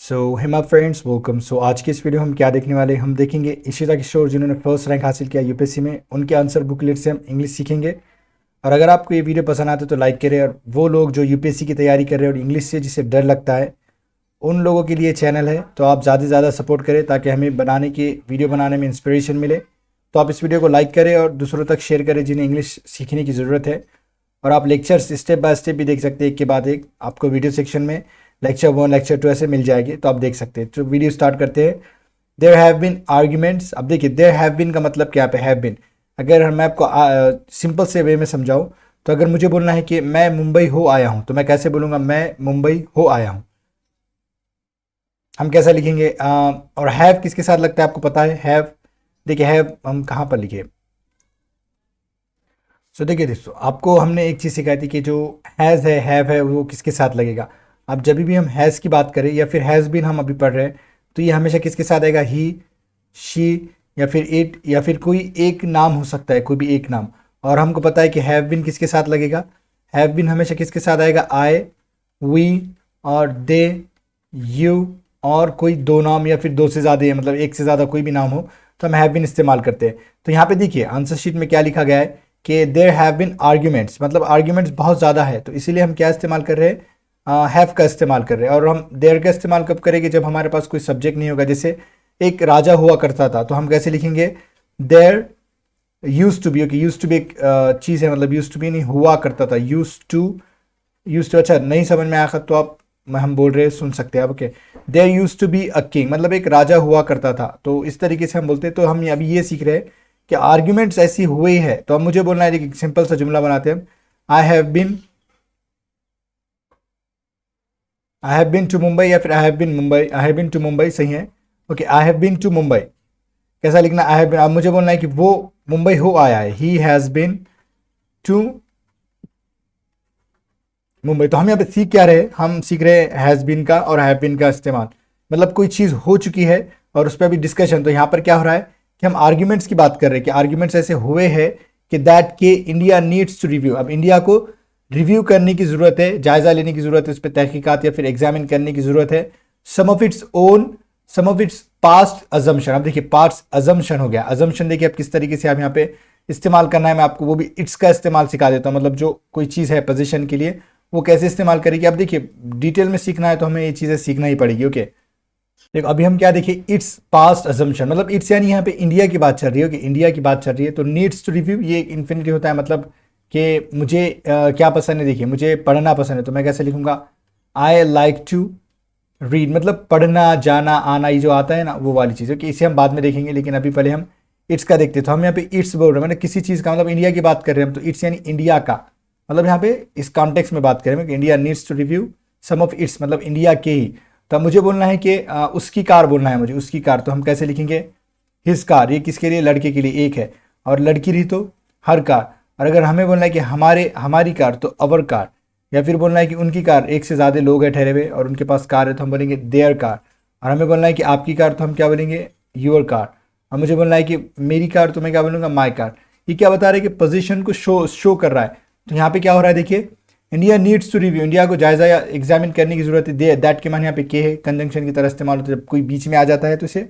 Hema friends welcome. आज की इस वीडियो में हम क्या देखने वाले हैं, हम देखेंगे इशिता किशोर जिन्होंने फर्स्ट रैंक हासिल किया यूपीएससी में, उनके आंसर बुकलेट से हम इंग्लिश सीखेंगे। और अगर आपको ये वीडियो पसंद आते तो लाइक करें। और वो लोग जो यूपीएससी की तैयारी कर रहे हैं और इंग्लिश से जिसे डर लगता है, उन लोगों के लिए चैनल है, तो आप ज़्यादा से ज़्यादा सपोर्ट करें ताकि हमें वीडियो बनाने में इंस्पिरेशन मिले। तो आप इस वीडियो को लाइक करें और दूसरों तक शेयर करें जिन्हें इंग्लिश सीखने की ज़रूरत है। और आप लेक्चर्स स्टेप बाय स्टेप भी देख सकते हैं, एक के बाद एक आपको वीडियो सेक्शन में लेक्चर 1 लेक्चर 2 ऐसे मिल जाएगी, तो आप देख सकते हैं। तो वीडियो स्टार्ट करते हैं। There have been arguments. अब देखिए, देयर हैव बीन का मतलब क्या पे हैव बीन। अगर मैं आपको सिंपल से वे में समझाऊं, तो अगर मुझे बोलना है कि मैं मुंबई हो आया हूं, तो मैं कैसे बोलूँगा, मैं मुंबई हो आया हूं। हम कैसा लिखेंगे, और हैव किसके साथ लगता है आपको पता है, हैव। देखिए हैव हम कहाँ पर लिखे। देखिए दोस्तों, आपको हमने एक चीज़ सिखाई थी कि जो हैज़ है, हैव है, वो किसके साथ लगेगा। अब जब भी हम हैज़ की बात करें या फिर हैज़ बीन हम अभी पढ़ रहे हैं, तो ये हमेशा किसके साथ आएगा, ही, शी, या फिर इट, या फिर कोई एक नाम हो सकता है, कोई भी एक नाम। और हमको पता है कि हैव बीन किसके साथ लगेगा, हैव बीन हमेशा किसके साथ आएगा, आई, वी, और दे, यू, और कोई दो नाम या फिर दो से ज़्यादा, मतलब एक से ज़्यादा कोई भी नाम हो, तो हम हैव बीन इस्तेमाल करते हैं। तो यहाँ पे देखिए आंसर शीट में क्या लिखा गया है कि देयर हैव बीन आर्ग्यूमेंट्स, मतलब आर्ग्यूमेंट्स बहुत ज़्यादा है, तो इसीलिए हम क्या इस्तेमाल कर रहे हैं, हैव का इस्तेमाल कर रहे हैं। और हम देयर का इस्तेमाल कब करेंगे, जब हमारे पास कोई सब्जेक्ट नहीं होगा। जैसे एक राजा हुआ करता था, तो हम कैसे लिखेंगे, there used to be. Okay, used to be एक चीज़ है, मतलब यूज टू बी नहीं, हुआ करता था, यूज टू। अच्छा नहीं समझ में आया तो आप हम बोल रहे हैं, सुन सकते हैं आप। Okay, there used to be a king, मतलब एक राजा हुआ करता था, तो इस तरीके से हम बोलते हैं। तो हम अभी ये सीख रहे हैं कि आर्ग्यूमेंट्स ऐसी हुई है, तो अब मुझे बोलना है, एक सिंपल सा जुमला बनाते हैं हम। I have been to Mumbai, या फिर I have been Mumbai, I have been to Mumbai, सही है। Okay, I have been to Mumbai कैसा लिखना, आई हैव बीन। अब मुझे बोलना है कि वो मुंबई हो आया है, he has been to Mumbai. तो हम यहाँ पे सीख क्या रहे, हम सीख रहे हैं हैज़ बीन का और हैव बीन का इस्तेमाल, मतलब कोई चीज़ हो चुकी है और उस पर भी डिस्कशन। तो यहाँ पर क्या हो रहा है कि हम आर्ग्यूमेंट्स की बात कर रहे हैं कि आर्ग्यूमेंट्स ऐसे हुए हैं कि दैट के इंडिया नीड्स टू रिव्यू। अब इंडिया को रिव्यू करने की ज़रूरत है, जायज़ा लेने की ज़रूरत है, उस पर तहकीकात या फिर एग्जामिन करने की ज़रूरत है। सम ऑफ इट्स पास्ट अजम्पशन। अब देखिए पास्ट अजम्पशन हो गया। अजम्पशन देखिए अब किस तरीके से आप यहाँ पे इस्तेमाल करना है, मैं आपको वो भी इट्स का इस्तेमाल सिखा देता हूँ। मतलब जो कोई चीज़ है पोजीशन के लिए, वो कैसे इस्तेमाल करेगी। अब देखिए डिटेल में सीखना है तो हमें ये चीज़ें सीखना ही पड़ेगी। ओके, देखो अभी हम क्या देखिए, इट्स पास्ट अजम्पशन, मतलब इट्स यानी यहाँ पे इंडिया की बात चल रही है। ओके, इंडिया की बात चल रही है, तो नीड्स टू रिव्यू ये इन्फिनिटी होता है, मतलब कि मुझे क्या पसंद है। देखिए मुझे पढ़ना पसंद है, तो मैं कैसे लिखूंगा, आई लाइक टू रीड, मतलब पढ़ना, जाना, आना, ये जो आता है ना, वो वाली चीज़ है कि इसे हम बाद में देखेंगे, लेकिन अभी पहले हम इट्स का देखते। तो हम यहाँ पे इट्स बोल रहे हैं, मतलब किसी चीज़ का, मतलब इंडिया की बात कर रहे हैं हम, तो इट्स यानी इंडिया का, मतलब यहाँ पे इस कॉन्टेक्स्ट में बात करें कि India needs to review some of its, मतलब इंडिया के ही। तो अब मुझे बोलना है कि उसकी कार बोलना है मुझे, उसकी कार। तो हम कैसे लिखेंगे, हिज कार, ये किसके लिए, लड़के के लिए एक है, और लड़की रही तो हर कार। और अगर हमें बोलना है कि हमारी कार, तो अवर कार। या फिर बोलना है कि उनकी कार, एक से ज़्यादा लोग हैं ठहरे हुए और उनके पास कार है, तो हम बोलेंगे देयर कार। और हमें बोलना है कि आपकी कार, तो हम क्या बोलेंगे, यूर कार। और मुझे बोलना है कि मेरी कार, तो मैं क्या बोलूँगा, माई कार। ये क्या बता रहा है कि पोजीशन को शो कर रहा है। तो यहाँ पे क्या हो रहा है, देखिए India needs to review, India को जायजा या एग्जामिन करने की जरूरत है। दैट के मान यहाँ पे के है, कंजंक्शन की तरह इस्तेमाल होता है। जब कोई बीच में आ जाता है तो इसे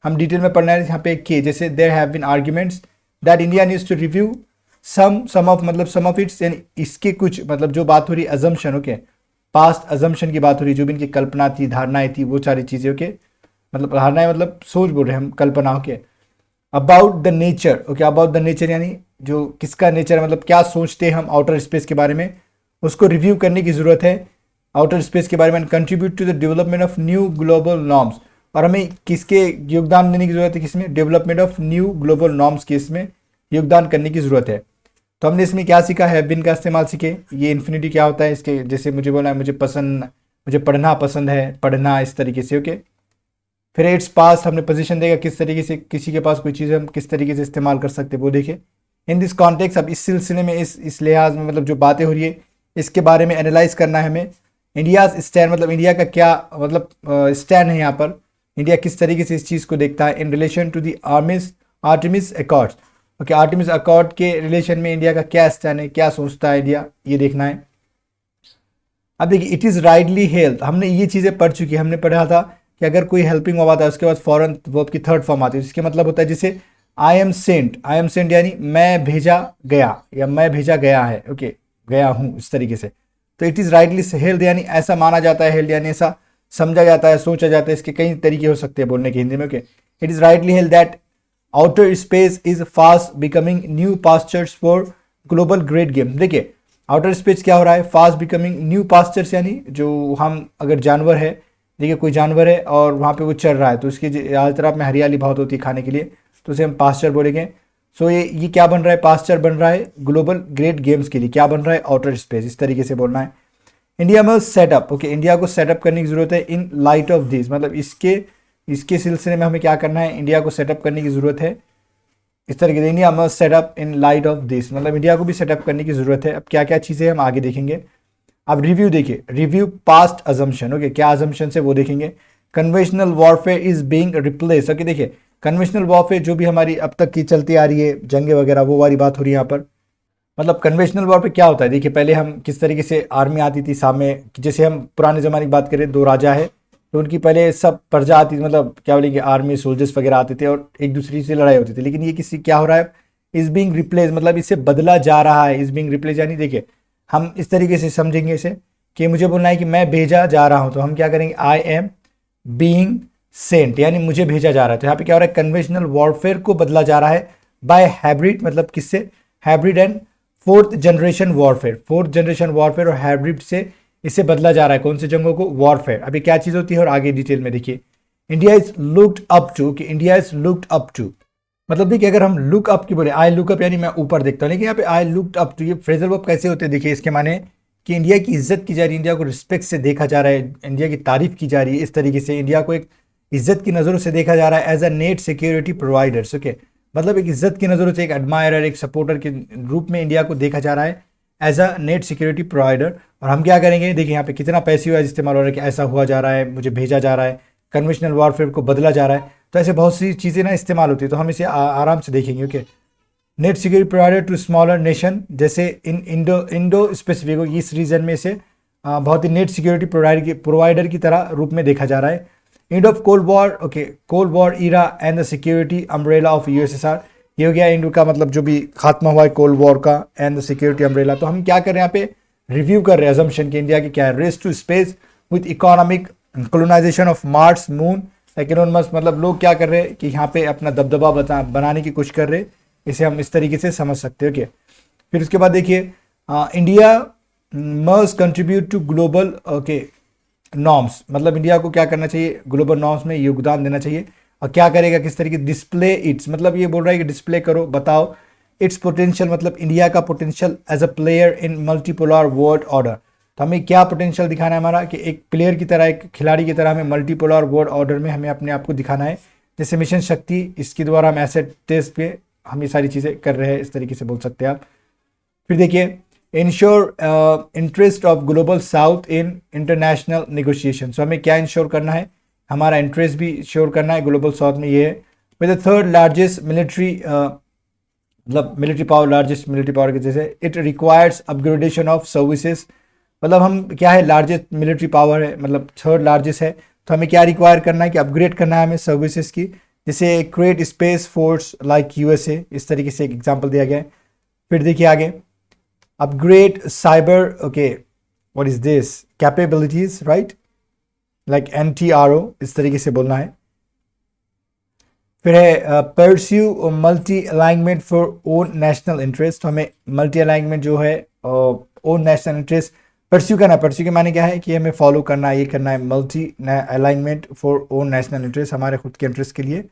हम डिटेल में पढ़ना है। यहाँ पे के, जैसे there have been arguments that India needs to review some of, मतलब सम ऑफ इट्स, यानी इसके कुछ, मतलब जो बात हो रही है अजम्पशन। ओके, पास्ट अजम्पशन की बात हो रही है, जो भी इनकी कल्पना थी, धारणाएं थी, वो सारी चीज़ें। ओके, मतलब धारणाएं मतलब सोच बोल रहे हैं हम, Kalpana. Okay, about the nature. Okay, about the nature यानी जो किसका नेचर, मतलब क्या सोचते हैं हम आउटर स्पेस के बारे में, उसको रिव्यू करने की ज़रूरत है आउटर स्पेस के बारे में। Contribute to the development of new global norms, और हमें किसके योगदान देने की ज़रूरत है, किसमें, development of new global norms के इसमें योगदान करने की ज़रूरत है। तो हमने इसमें क्या सीखा, हैव बीन का इस्तेमाल सीखे। ये इन्फिनिटी क्या होता है इसके, जैसे मुझे बोला है मुझे पढ़ना पसंद है, पढ़ना, इस तरीके से। ओके, फिर इट्स पास हमने पोजीशन देगा, किस तरीके से किसी के पास कोई चीज़ हम किस तरीके से इस्तेमाल कर सकते हैं वो देखे। इन दिस कॉन्टेक्स्ट, अब इस सिलसिले में, इस लिहाज में, मतलब जो बातें हो रही है इसके बारे में एनालाइज करना है हमें। इंडिया स्टैंड, मतलब इंडिया का क्या, मतलब स्टैंड है यहाँ पर, इंडिया किस तरीके से इस चीज़ को देखता है in relation to the Artemis accords. Okay, Artemis accord के रिलेशन में इंडिया का क्या स्टैंड है, क्या सोचता है इंडिया, ये देखना है। अब देखिए इट इज़ राइटली हेल्ड, हमने ये चीज़ें पढ़ चुकी है, हमने पढ़ा था कि अगर कोई हेल्पिंग वर्ब आता है उसके बाद फॉरन वर्ब की थर्ड फॉर्म आती है, इसके मतलब होता है जैसे आई एम सेंट यानी मैं भेजा गया या मैं भेजा गया है, ओके गया हूँ इस तरीके से। तो इट इज़ राइटली हेल्ड यानी ऐसा माना जाता है, हेल्ड यानी ऐसा समझा जाता है, सोचा जाता है, इसके कई तरीके हो सकते हैं बोलने के हिंदी में, okay. It is rightly held that outer space is fast becoming new pastures for global great game. देखिए आउटर स्पेस क्या हो रहा है, फास्ट बिकमिंग न्यू पास्चर्स यानी जो हम अगर जानवर है, देखिए कोई जानवर है और वहाँ पे वो चल रहा है तो उसकी चारों तरफ में हरियाली बहुत होती है खाने के लिए, तो उसे हम पास्चर बोलेंगे। सो ये क्या बन रहा है, पास्चर बन रहा है ग्लोबल ग्रेट गेम्स के लिए, क्या बन रहा है, आउटर स्पेस, इस तरीके से बोलना है। इंडिया में सेटअप, ओके इंडिया को सेटअप करने की जरूरत है इन लाइट ऑफ दिस, मतलब इसके सिलसिले में हमें क्या करना है, इंडिया को सेटअप करने की जरूरत है इस तरीके से। India must setup in light of this, मतलब इंडिया को भी सेटअप करने की जरूरत है। अब क्या क्या चीज़ें हम आगे देखेंगे। अब रिव्यू देखिए, रिव्यू पास्ट अजम्पशन, ओके क्या अजम्पशन है वो देखेंगे। Conventional warfare is being replace, okay देखिए कन्वेंशनल वॉरफेयर जो भी हमारी अब तक की चलती आ रही है जंगे वगैरह, वो वाली बात हो रही है यहाँ पर। मतलब कन्वेंशनल वॉरफेयर क्या होता है, देखिए पहले हम किस तरीके से आर्मी आती थी सामने, जैसे हम पुराने ज़माने की बात करें, दो राजा है तो उनकी पहले सब प्रजा आती थी, मतलब क्या बोलेंगे आर्मी सोल्जर्स वगैरह आते थे और एक दूसरे से लड़ाई होती थी। लेकिन ये किसी क्या हो रहा है, इज बीइंग रिप्लेस, मतलब इससे बदला जा रहा है, इज बीइंग रिप्लेस यानी देखिए हम इस तरीके से समझेंगे इसे कि मुझे बोलना है कि मैं भेजा जा रहा हूँ, तो हम क्या करेंगे, आई एम बीइंग सेंट यानी मुझे भेजा जा रहा है। तो यहाँ पे क्या हो रहा है, कन्वेंशनल वॉरफेयर को बदला जा रहा है बाय हाइब्रिड, मतलब किससे, hybrid and fourth generation warfare, fourth generation warfare और हाइब्रिड से इसे बदला जा रहा है कौन से जंगों को, वॉरफेयर। अभी क्या चीज़ होती है और आगे डिटेल में देखिए। India is looked up to, कि India is looked up to, मतलब देखिए अगर हम लुक अप की बोले, आई लुक अप यानी मैं ऊपर देखता हूँ, लेकिन यहाँ पे आई लुक्ड अप टू ये फ्रेजल वर्ब कैसे होते हैं, देखिए इसके माने कि इंडिया की इज्जत की जा रही है, इंडिया को रिस्पेक्ट से देखा जा रहा है, इंडिया की तारीफ की जा रही है, इस तरीके से इंडिया को एक इज्जत की नज़रों से देखा जा रहा है as a net security providers, okay मतलब एक इज्जत की नज़रों से, एक एडमायरर, एक सपोर्टर के रूप में इंडिया को देखा जा रहा है as a net security provider. और हम क्या करेंगे, देखिए यहाँ पे कितना पैसिव एज इस्तेमाल हो रहा है कि ऐसा हुआ जा रहा है, मुझे भेजा जा रहा है, कन्वेंशनल वॉरफेयर को बदला जा रहा है, तो ऐसे बहुत सी चीज़ें ना इस्तेमाल होती है, तो हम इसे आराम से देखेंगे, okay. Net security provider to smaller nation, जैसे इन इंडो स्पेसिफिक, इस रीजन में से बहुत ही नेट सिक्योरिटी प्रोवाइडर की तरह रूप में देखा जा रहा है। End of cold war, okay cold war era and the security umbrella of USSR, ये हो गया इंडो का, मतलब जो भी खात्मा हुआ है कोल्ड वॉर का, एंड द सिक्योरिटी अम्ब्रेला। तो हम क्या कर रहे हैं यहाँ पे, रिव्यू कर रहे हैं अजम्पशन कि इंडिया की क्या है, race to space with economic colonisation of Mars moon, Elon Musk, मतलब लोग क्या कर रहे हैं कि यहाँ पे अपना दबदबा बनाने की कोशिश कर रहे हैं, इसे हम इस तरीके से समझ सकते हैं, ओके। फिर उसके बाद देखिए India must contribute to global, okay norms, मतलब इंडिया को क्या करना चाहिए, ग्लोबल नॉर्म्स में योगदान देना चाहिए। और क्या करेगा, किस तरीके, डिस्प्ले इट्स, मतलब ये बोल रहा है कि डिस्प्ले करो, बताओ इट्स पोटेंशियल, मतलब इंडिया का potential as a player in multipolar world order. तो हमें क्या पोटेंशियल दिखाना है हमारा, कि एक प्लेयर की तरह, एक खिलाड़ी की तरह हमें मल्टीपोलर वर्ल्ड ऑर्डर में हमें अपने आप को दिखाना है। जैसे मिशन शक्ति, इसके द्वारा हम एसेट टेस्ट पे हम ये सारी चीज़ें कर रहे हैं, इस तरीके से बोल सकते हैं आप। फिर देखिए ensure interest of global south in international negotiation, so हमें क्या इंश्योर करना है, हमारा इंटरेस्ट भी श्योर करना है ग्लोबल साउथ में, ये है। With the third largest military, मतलब military power, largest military power के जैसे, it requires upgradation of services, मतलब हम क्या है, लार्जेस्ट मिलिट्री पावर है, मतलब थर्ड लार्जेस्ट है, तो हमें क्या रिक्वायर करना है कि अपग्रेड करना है हमें सर्विसेज की, जैसे create space force like USA, इस तरीके से एक एग्जाम्पल दिया गया है। फिर देखिए आगे, upgrade cyber, okay what is this, capabilities right, like NTRO, इस तरीके से बोलना है। फिर है pursue multi alignment for own national interest, हमें मल्टी अलाइनमेंट जो है ओन नेशनल इंटरेस्ट परस्यू करना है। परस्यू के माने क्या है कि हमें फॉलो करना है, ये करना है, multi alignment for own national interest, हमारे खुद के इंटरेस्ट के लिए,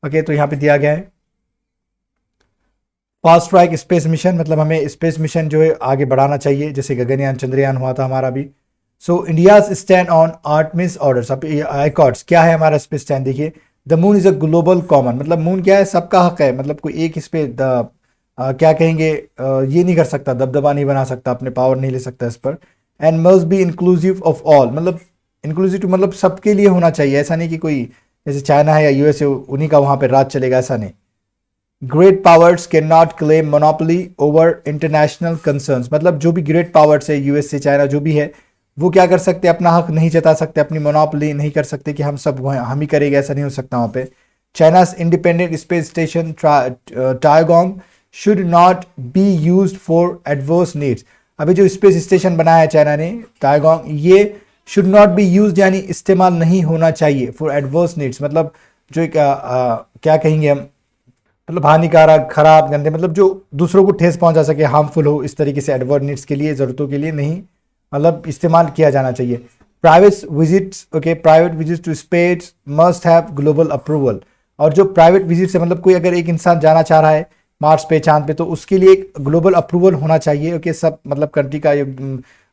ओके। तो यहाँ पे दिया गया है फास्ट ट्रैक स्पेस मिशन, मतलब हमें स्पेस मिशन जो है आगे बढ़ाना चाहिए, जैसे गगनयान चंद्रयान हुआ था हमारा भी। सो India's stand on Artemis orders, अब आइकॉर्ड्स क्या है हमारा इस पे स्टैंड, देखिए the moon is a global common, मतलब मून क्या है, सबका हक है, मतलब कोई एक इस पे क्या कहेंगे, ये नहीं कर सकता, दबदबा नहीं बना सकता, अपने पावर नहीं ले सकता इस पर। And must be inclusive of all, मतलब इंक्लूसिव टू मतलब सबके लिए होना चाहिए, ऐसा नहीं कि कोई जैसे चाइना है या यूएसए उन्हीं का वहाँ पे राज चलेगा, ऐसा नहीं। Great powers can not claim monopoly over international concerns, मतलब जो भी ग्रेट पावर्स है, यूएसए चाइना जो भी है, वो क्या कर सकते, अपना हक नहीं जता सकते, अपनी मोनोपोली नहीं कर सकते कि हम सब हम ही करेंगे, ऐसा नहीं हो सकता वहाँ पे। चाइना's independent space station Tiangong should not be used for adverse needs। अभी जो स्पेस स्टेशन बनाया है चाइना ने टाइगोंग, ये शुड नॉट बी यूज यानी इस्तेमाल नहीं होना चाहिए फॉर एडवर्स नीड्स, मतलब जो एक क्या कहेंगे हम, मतलब हानिकारक, खराब, गंदे, मतलब जो दूसरों को ठेस पहुंचा सके, हार्मफुल हो, इस तरीके से एडवर्स नीड्स के लिए, ज़रूरतों के लिए नहीं मतलब इस्तेमाल किया जाना चाहिए। Private visits, okay, private visits to space must have global approval. और जो प्राइवेट विजिट से मतलब कोई अगर एक इंसान जाना चाह रहा है मार्स पे, चांद पे, तो उसके लिए एक ग्लोबल अप्रूवल होना चाहिए, ओके, सब मतलब कंट्री का ये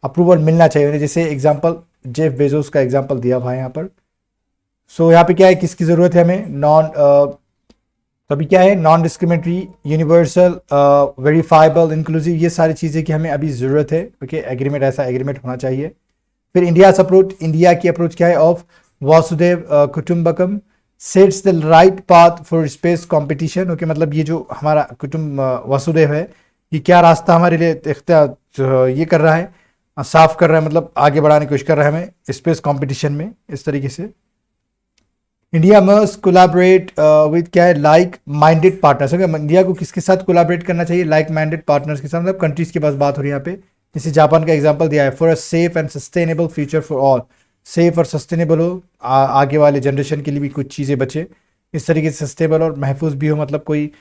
अप्रूवल मिलना चाहिए। जैसे एग्जांपल जेफ बेजोस का एग्जांपल दिया हुआ है यहाँ पर। सो यहाँ पे क्या है, किसकी ज़रूरत है हमें, तो अभी क्या है, non discriminatory, universal, verifiable, inclusive, ये सारी चीज़ें की हमें अभी ज़रूरत है, ओके। एग्रीमेंट, ऐसा एग्रीमेंट होना चाहिए। फिर इंडिया अप्रोच, इंडिया की अप्रोच क्या है, of Vasudev Kutumbakam sets the right path for space competition, okay, मतलब ये जो हमारा कुटुंब वासुदेव है, ये क्या रास्ता हमारे लिए ये कर रहा है, साफ कर रहा है, मतलब आगे बढ़ाने की कोशिश कर रहा है हमें स्पेस कंपटीशन में, इस तरीके से। इंडिया मस्ट कोलैबोरेट विद क्या है, like minded partners, okay. India को किसके साथ कोलैबोरेट करना चाहिए, लाइक माइंडेड पार्टनर्स के साथ, मतलब कंट्रीज के पास बात हो रही है यहाँ पे। जैसे जापान का एग्जांपल दिया है, for a safe and sustainable future for all, safe और सस्टेनेबल हो, आगे वाले जनरेशन के लिए भी कुछ चीज़ें बचे, इस तरीके से सस्टेनेबल और महफूज भी हो, मतलब कोई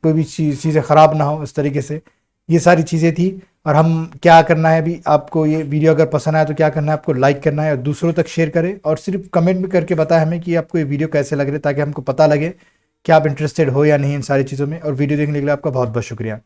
भी चीज़ें ख़राब ना हो, इस तरीके से। ये सारी चीज़ें थी। और हम क्या करना है अभी, आपको ये वीडियो अगर पसंद आया तो क्या करना है, आपको लाइक करना है और दूसरों तक शेयर करें, और सिर्फ कमेंट में करके बताएं हमें कि आपको ये वीडियो कैसे लग रहे, ताकि हमको पता लगे कि आप इंटरेस्टेड हो या नहीं इन सारी चीज़ों में। और वीडियो देखने के लिए आपका बहुत बहुत शुक्रिया।